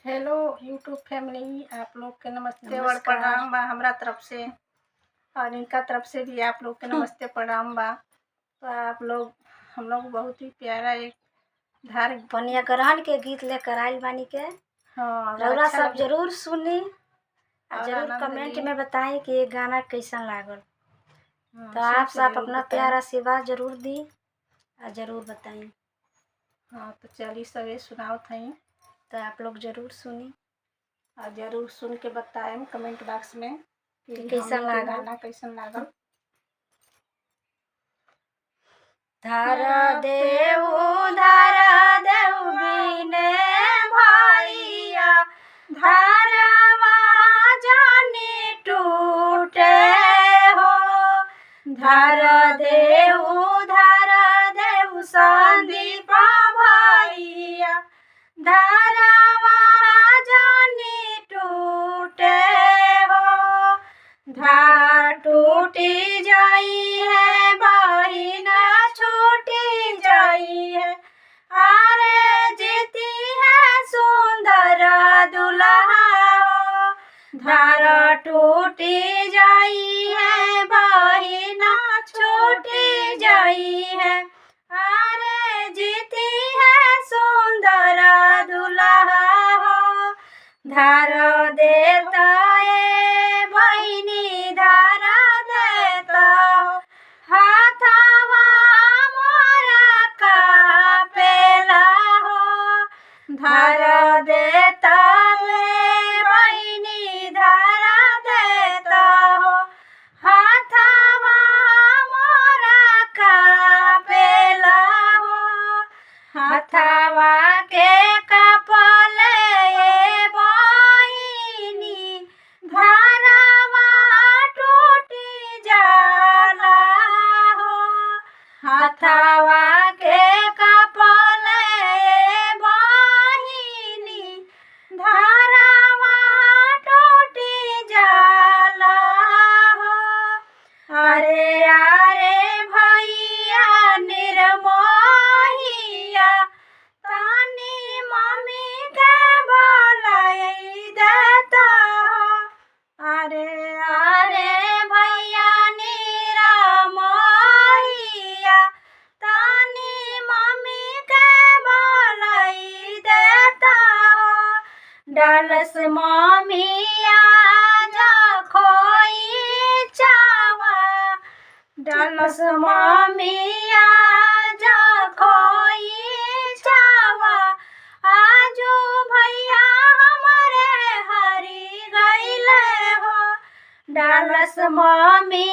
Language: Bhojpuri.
हेलो यूट्यूब फैमिली, आप लोग के नमस्ते और नमस्कार। प्रणाम बा हमरा तरफ से। और इनका तरफ से भी आप लोग के नमस्ते प्रणाम बा। तो हम लोग बहुत ही प्यारा एक धार्मिक पनिया ग्रहण के गीत लेकर आइल बानी के हाँ रउरा अच्छा सब लगे जरूर सुनी और और जरूर आनंद कमेंट ली। में बताएं कि ये गाना कैसन लागल। तो सुन आप के सब जरूर अपना बताएं। प्यार आशीर्वाद जरूर दी और जरूर बताएं। हाँ तो चलिए सवे सुनाओ थी तो आप लोग जरूर सुनी और जरूर सुन के बताएं कमेंट बॉक्स में कि कि कैसन हमनी के लागल। गाना कैसन लागल। धर देव बिने भैया धरवा जानी टूटे हो। धर देव संदीप भैया धरवा जानी टूटे हो। धार टूटी जाई है बहिना छूटी जाई है। अरे जीती है सुंदर दुल्हा हो। धार टूटी जाई है बहिना छूटी जाई है। अरे जीती है सुंदर दुल्हा हो। धार देता है बहिनी धार देता हो। हाथवा मोरा कापेला हो। धार देता है बहिनी धार देता हो। हाथवा मोरा कापेला हो। हाथवा के कपले बहिनी धारवा टूटी जाला हो। हाथवा के कपले बहिनी धारवा टूटी जाला हो। अरे भैया निर्मोहिया तानी मम्मी के बोलाई देता हो। अरे भैया निर्मोहिया तानी मम्मी के बोलाई देता हो। डालस मम्मिया जा खोई चावा। डालस मम्मिया जा खोई चावा। आजू भैया हमारे हरी गईले हो। डालस मम्मी